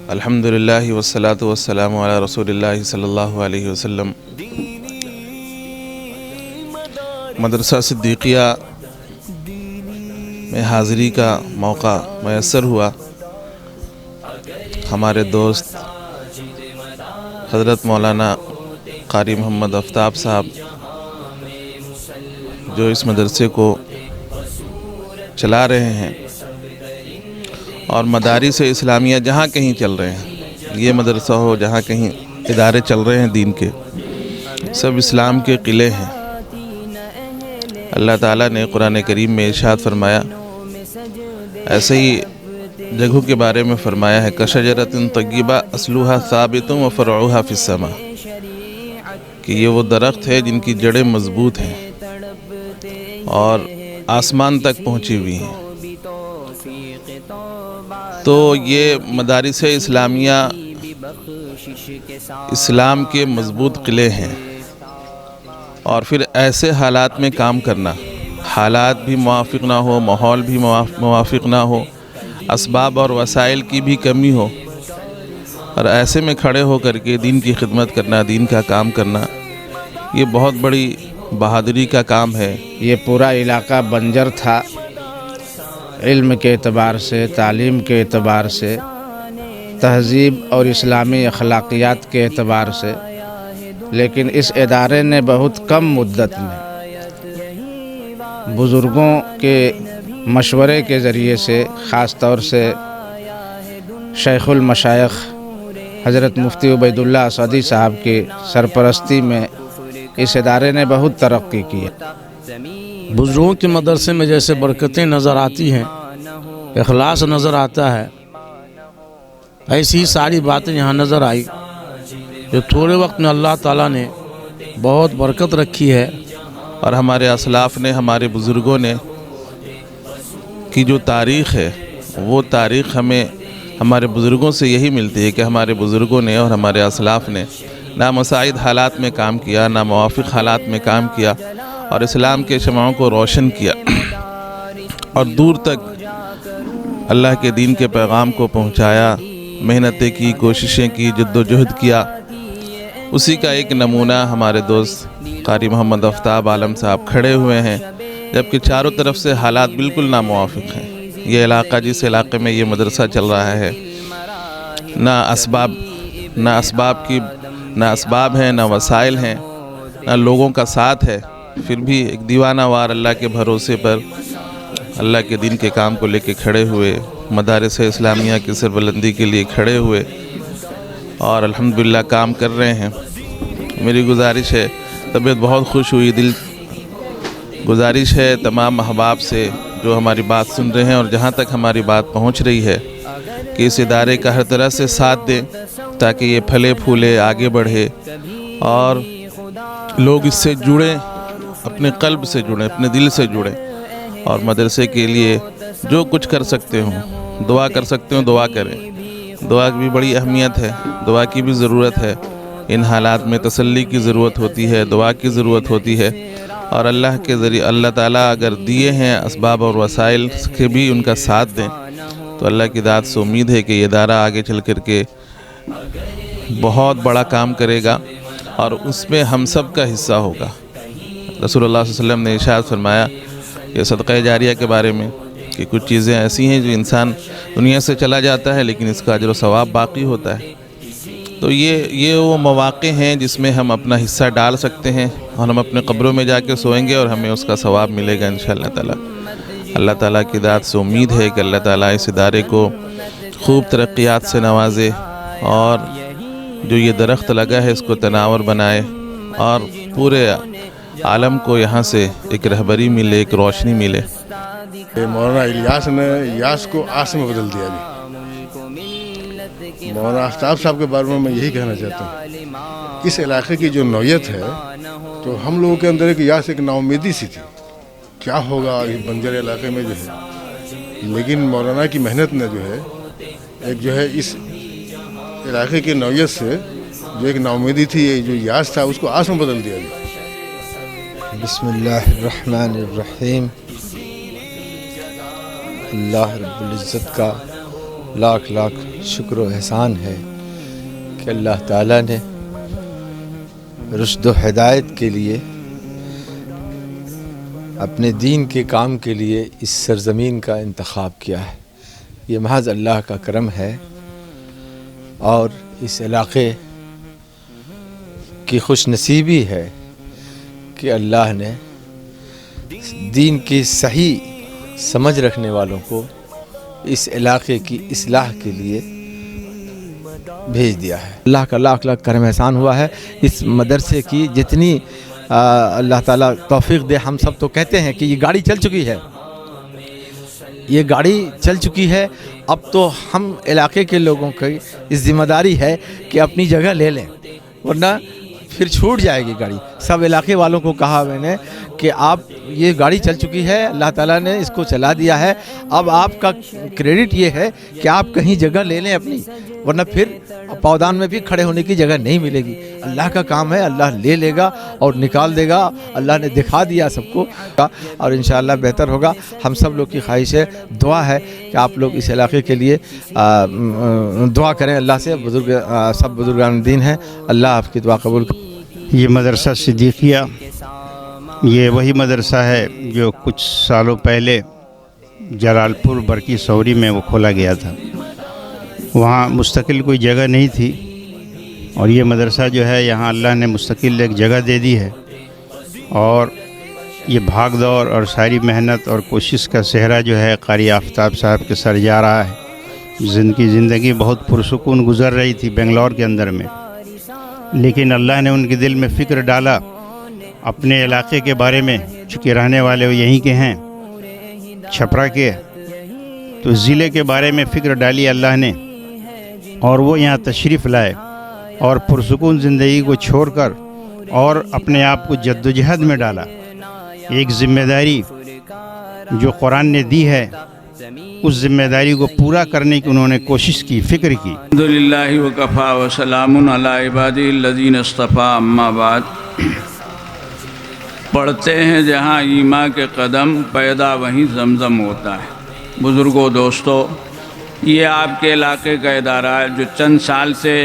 الحمدللہ والصلاۃ والسلام علی رسول اللہ صلی اللہ علیہ وسلم۔ مدرسہ صدیقیہ میں حاضری کا موقع میسر ہوا۔ ہمارے دوست حضرت مولانا قاری محمد آفتاب صاحب جو اس مدرسے کو چلا رہے ہیں اور مدارس اسلامیہ جہاں کہیں چل رہے ہیں، یہ مدرسہ ہو جہاں کہیں ادارے چل رہے ہیں دین کے، سب اسلام کے قلعے ہیں۔ اللہ تعالیٰ نے قرآن کریم میں ارشاد فرمایا، ایسے ہی جگہوں کے بارے میں فرمایا ہے کشجرۃ طیبہ اصلھا ثابت وفرعھا فی السماء، کہ یہ وہ درخت ہے جن کی جڑیں مضبوط ہیں اور آسمان تک پہنچی ہوئی ہیں۔ تو یہ مدارس اسلامیہ اسلام کے مضبوط قلعے ہیں، اور پھر ایسے حالات میں کام کرنا، حالات بھی موافق نہ ہو، ماحول بھی موافق نہ ہو، اسباب اور وسائل کی بھی کمی ہو، اور ایسے میں کھڑے ہو کر کے دین کی خدمت کرنا، دین کا کام کرنا، یہ بہت بڑی بہادری کا کام ہے۔ یہ پورا علاقہ بنجر تھا، علم کے اعتبار سے، تعلیم کے اعتبار سے، تہذیب اور اسلامی اخلاقیات کے اعتبار سے، لیکن اس ادارے نے بہت کم مدت میں بزرگوں کے مشورے کے ذریعے سے، خاص طور سے شیخ المشائخ حضرت مفتی عبید اللہ اسدی صاحب کی سرپرستی میں اس ادارے نے بہت ترقی کی ہے۔ بزرگوں کے مدرسے میں جیسے برکتیں نظر آتی ہیں، اخلاص نظر آتا ہے، ایسی ہی ساری باتیں یہاں نظر آئی۔ جو تھوڑے وقت میں اللہ تعالیٰ نے بہت برکت رکھی ہے، اور ہمارے اسلاف نے، ہمارے بزرگوں نے کی جو تاریخ ہے، وہ تاریخ ہمیں ہمارے بزرگوں سے یہی ملتی ہے کہ ہمارے بزرگوں نے اور ہمارے اسلاف نے نامساعد حالات میں کام کیا، ناموافق حالات میں کام کیا، اور اسلام کے شمعوں کو روشن کیا، اور دور تک اللہ کے دین کے پیغام کو پہنچایا، محنتیں کی، کوششیں کی، جد و جہد کیا۔ اسی کا ایک نمونہ ہمارے دوست قاری محمد آفتاب عالم صاحب کھڑے ہوئے ہیں، جبکہ چاروں طرف سے حالات بالکل ناموافق ہیں۔ یہ علاقہ، جس علاقے میں یہ مدرسہ چل رہا ہے، نہ اسباب ہیں، نہ وسائل ہیں، نہ لوگوں کا ساتھ ہے، پھر بھی ایک دیوانہ وار اللہ کے بھروسے پر اللہ کے دین کے کام کو لے کے کھڑے ہوئے، مدارس اسلامیہ کی سربلندی کے لیے کھڑے ہوئے، اور الحمدللہ کام کر رہے ہیں۔ میری گزارش ہے، طبیعت بہت خوش ہوئی، دل گزارش ہے تمام احباب سے جو ہماری بات سن رہے ہیں اور جہاں تک ہماری بات پہنچ رہی ہے، کہ اس ادارے کا ہر طرح سے ساتھ دیں تاکہ یہ پھلے پھولے، آگے بڑھے، اور لوگ اس سے جڑیں، اپنے قلب سے جڑیں، اپنے دل سے جڑیں، اور مدرسے کے لیے جو کچھ کر سکتے ہوں، دعا کر سکتے ہوں، دعا کریں۔ دعا کی بھی بڑی اہمیت ہے، دعا کی بھی ضرورت ہے۔ ان حالات میں تسلی کی ضرورت ہوتی ہے، دعا کی ضرورت ہوتی ہے، اور اللہ کے ذریعے اللہ تعالیٰ اگر دیے ہیں اسباب اور وسائل کے بھی ان کا ساتھ دیں تو اللہ کی ذات سے امید ہے کہ یہ ادارہ آگے چل کر کے بہت بڑا کام کرے گا، اور اس میں ہم سب کا حصہ ہوگا۔ رسول اللہ صلی اللہ علیہ وسلم نے ارشاد فرمایا یہ صدقہ جاریہ کے بارے میں کہ کچھ چیزیں ایسی ہیں جو انسان دنیا سے چلا جاتا ہے لیکن اس کا اجر و ثواب باقی ہوتا ہے۔ تو یہ وہ مواقع ہیں جس میں ہم اپنا حصہ ڈال سکتے ہیں، اور ہم اپنے قبروں میں جا کے سوئیں گے اور ہمیں اس کا ثواب ملے گا انشاءاللہ تعالی۔ اللہ تعالیٰ کی ذات سے امید ہے کہ اللہ تعالیٰ اس ادارے کو خوب ترقیات سے نوازے، اور جو یہ درخت لگا ہے اس کو تناور بنائے، اور پورے عالم کو یہاں سے ایک رہبری ملے، ایک روشنی ملے۔ مولانا الیاس نے یاس کو آس میں بدل دیا جی۔ مولانا آفتاب صاحب کے بارے میں یہی کہنا چاہتا ہوں، اس علاقے کی جو نوعیت ہے تو ہم لوگوں کے اندر ایک یاس، ایک نا امیدی سی تھی، کیا ہوگا اس بنجر علاقے میں جو ہے، لیکن مولانا کی محنت نے جو ہے ایک جو ہے اس علاقے کی نوعیت سے جو ایک نا امیدی تھی، یہ جو یاس تھا اس کو آس میں بدل دیا جی۔ بسم اللہ الرحمن الرحیم۔ اللہ رب العزت کا لاکھ لاکھ شکر و احسان ہے کہ اللہ تعالیٰ نے رشد و ہدایت کے لیے اپنے دین کے کام کے لیے اس سرزمین کا انتخاب کیا ہے۔ یہ محض اللہ کا کرم ہے اور اس علاقے کی خوش نصیبی ہے کہ اللہ نے دین کی صحیح سمجھ رکھنے والوں کو اس علاقے کی اصلاح کے لیے بھیج دیا ہے۔ اللہ کا لاکھ لاکھ کرم احسان ہوا ہے اس مدرسے کی، جتنی اللہ تعالیٰ توفیق دے۔ ہم سب تو کہتے ہیں کہ یہ گاڑی چل چکی ہے، یہ گاڑی چل چکی ہے، اب تو ہم علاقے کے لوگوں کی اس ذمہ داری ہے کہ اپنی جگہ لے لیں، ورنہ پھر چھوٹ جائے گی گاڑی۔ سب علاقے والوں کو کہا میں نے کہ آپ یہ گاڑی چل چکی ہے، اللہ تعالیٰ نے اس کو چلا دیا ہے، اب آپ کا کریڈٹ یہ ہے کہ آپ کہیں جگہ لے لیں اپنی، ورنہ پھر پاودان میں بھی کھڑے ہونے کی جگہ نہیں ملے گی۔ اللہ کا کام ہے، اللہ لے لے گا اور نکال دے گا، اللہ نے دکھا دیا سب کو، اور انشاءاللہ بہتر ہوگا۔ ہم سب لوگ کی خواہش ہے، دعا ہے کہ آپ لوگ اس علاقے کے لیے دعا کریں اللہ سے۔ سب بزرگان دین ہیں، اللہ آپ کی دعا قبول کریں۔ یہ مدرسہ صدیقیہ یہ وہی مدرسہ ہے جو کچھ سالوں پہلے جلال پور برکی سوری میں وہ کھولا گیا تھا۔ وہاں مستقل کوئی جگہ نہیں تھی، اور یہ مدرسہ جو ہے یہاں اللہ نے مستقل ایک جگہ دے دی ہے، اور یہ بھاگ دوڑ اور ساری محنت اور کوشش کا صحرا جو ہے قاری آفتاب صاحب کے سر جا رہا ہے۔ زندگی بہت پرسکون گزر رہی تھی بنگلور کے اندر میں، لیکن اللہ نے ان کے دل میں فکر ڈالا اپنے علاقے کے بارے میں، چونکہ رہنے والے وہ یہیں کے ہیں چھپرا کے، تو ضلع کے بارے میں فکر ڈالی اللہ نے، اور وہ یہاں تشریف لائے اور پرسکون زندگی کو چھوڑ کر اور اپنے آپ کو جدوجہد میں ڈالا۔ ایک ذمہ داری جو قرآن نے دی ہے، اس ذمہ داری کو پورا کرنے کی انہوں نے کوشش کی، فکر کی۔ الحمدللہ وکفا وسلام علی عبادہ الذین اصطفیٰ، اما بعد۔ پڑھتے ہیں جہاں ایماں کے قدم، پیدا وہیں زمزم ہوتا ہے۔ بزرگوں، دوستو، یہ آپ کے علاقے کا ادارہ ہے جو چند سال سے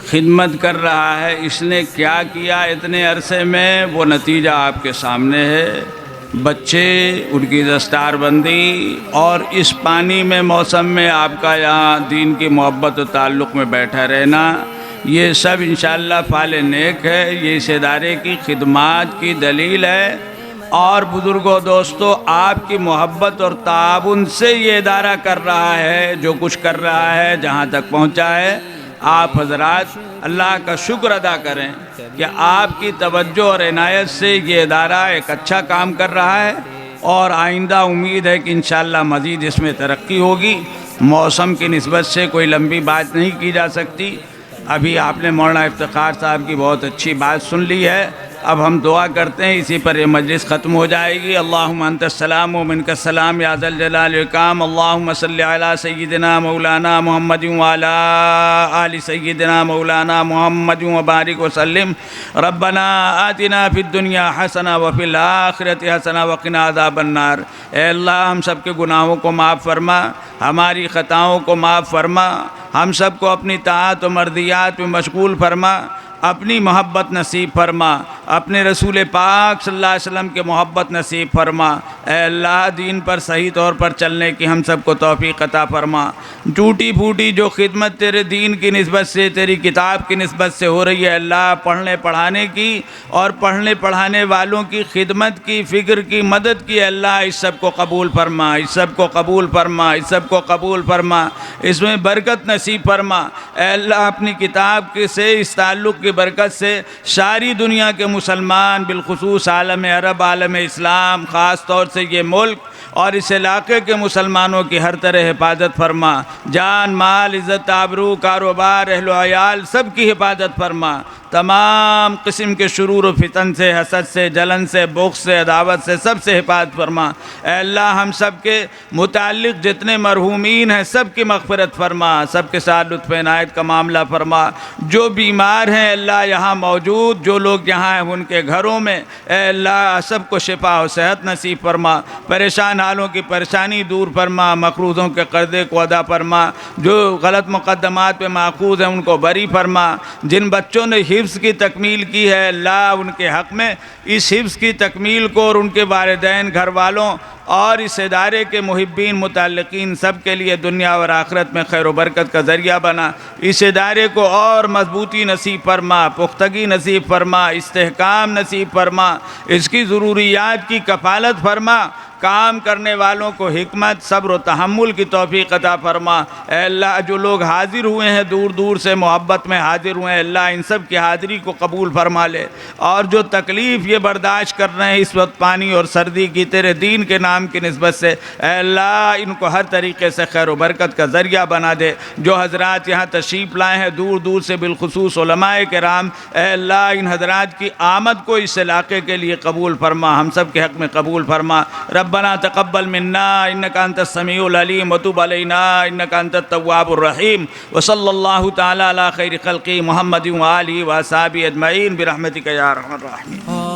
خدمت کر رہا ہے۔ اس نے کیا کیا اتنے عرصے میں، وہ نتیجہ آپ کے سامنے ہے۔ بچے، ان کی دستار بندی، اور اس پانی میں موسم میں آپ کا یہاں دین کی محبت و تعلق میں بیٹھا رہنا، یہ سب انشاءاللہ فعل نیک ہے۔ یہ اس ادارے کی خدمات کی دلیل ہے، اور بزرگوں، دوستو، آپ کی محبت اور تعاون سے یہ ادارہ کر رہا ہے جو کچھ کر رہا ہے، جہاں تک پہنچا ہے۔ آپ حضرات اللہ کا شکر ادا کریں کہ آپ کی توجہ اور عنایت سے یہ ادارہ ایک اچھا کام کر رہا ہے، اور آئندہ امید ہے کہ انشاءاللہ مزید اس میں ترقی ہوگی۔ موسم کی نسبت سے کوئی لمبی بات نہیں کی جا سکتی۔ ابھی آپ نے مولانا افتخار صاحب کی بہت اچھی بات سن لی ہے۔ اب ہم دعا کرتے ہیں، اسی پر یہ مجلس ختم ہو جائے گی۔ اللہم انت السلام و منک السلام یا ذا الجلال والاکرام۔ اللہم صلی علی سیدنا مولانا محمد وعلی آل سیدنا مولانا محمد وبارک وسلم۔ ربنا آتنا فی الدنیا حسنہ وفی الآخرۃ حسنہ وقنا عذاب النار۔ اے اللہ، ہم سب کے گناہوں کو معاف فرما، ہماری خطاؤں کو معاف فرما، ہم سب کو اپنی طاعت و مرضیات میں مشغول فرما، اپنی محبت نصیب فرما، اپنے رسول پاک صلی اللہ علیہ وسلم کے محبت نصیب فرما۔ اے اللہ، دین پر صحیح طور پر چلنے کی ہم سب کو توفیق عطا فرما۔ ٹوٹی پھوٹی جو خدمت تیرے دین کی نسبت سے، تیری کتاب کی نسبت سے ہو رہی ہے اللہ، پڑھنے پڑھانے کی اور پڑھنے پڑھانے والوں کی خدمت کی، فکر کی، مدد کی، اللہ اس سب کو قبول فرما، اس سب کو قبول فرما، اس سب کو قبول فرما، اس میں برکت نصیب فرما۔ اے اللہ، اپنی کتاب کے سے اس تعلق کی برکت سے ساری دنیا کے مسلمان، بالخصوص عالم عرب، عالم اسلام، خاص طور سے یہ ملک اور اس علاقے کے مسلمانوں کی ہر طرح حفاظت فرما۔ جان، مال، عزت، آبرو، کاروبار، اہل و عیال سب کی حفاظت فرما۔ تمام قسم کے شرور و فتن سے، حسد سے، جلن سے، بغض سے، عداوت سے، سب سے حفاظت فرما۔ اے اللہ ہم سب کے متعلق جتنے مرحومین ہیں سب کی مغفرت فرما، سب کے ساتھ لطف عنایت کا معاملہ فرما۔ جو بیمار ہیں اللہ یہاں موجود، جو لوگ یہاں ہیں ان کے گھروں میں، اے اللہ سب کو شفا و صحت نصیب فرما۔ پریشان حالوں کی پریشانی دور فرما، مقروضوں کے قرضے کو ادا فرما، جو غلط مقدمات پہ ماخوذ ہیں ان کو بری فرما۔ جن بچوں نے حفظ کی تکمیل کی ہے اللہ ان کے حق میں اس حفظ کی تکمیل کو اور ان کے والدین، گھر والوں اور اس ادارے کے محبین، متعلقین سب کے لیے دنیا اور آخرت میں خیر و برکت کا ذریعہ بنا۔ اس ادارے کو اور مضبوطی نصیب فرما، پختگی نصیب فرما، استحکام نصیب فرما، اس کی ضروریات کی کفالت فرما، کام کرنے والوں کو حکمت، صبر و تحمل کی توفیق عطا فرما۔ اے اللہ جو لوگ حاضر ہوئے ہیں دور دور سے محبت میں حاضر ہوئے ہیں اللہ ان سب کی حاضری کو قبول فرما لے، اور جو تکلیف یہ برداشت کر رہے ہیں اس وقت پانی اور سردی کی تیرے دین کے نام کی نسبت سے، اے اللہ ان کو ہر طریقے سے خیر و برکت کا ذریعہ بنا دے۔ جو حضرات یہاں تشریف لائے ہیں دور دور سے بالخصوص علماء کرام، اے اللہ ان حضرات کی آمد کو اس علاقے کے لیے قبول فرما، ہم سب کے حق میں قبول فرما۔ ربنا تقبل منا انك انت السميع العليم وتب علينا انك انت التواب الرحيم وصلى الله تعالى على خير خلقه محمد وآله وصحبه اجمعين برحمتك يا ارحم الراحمين۔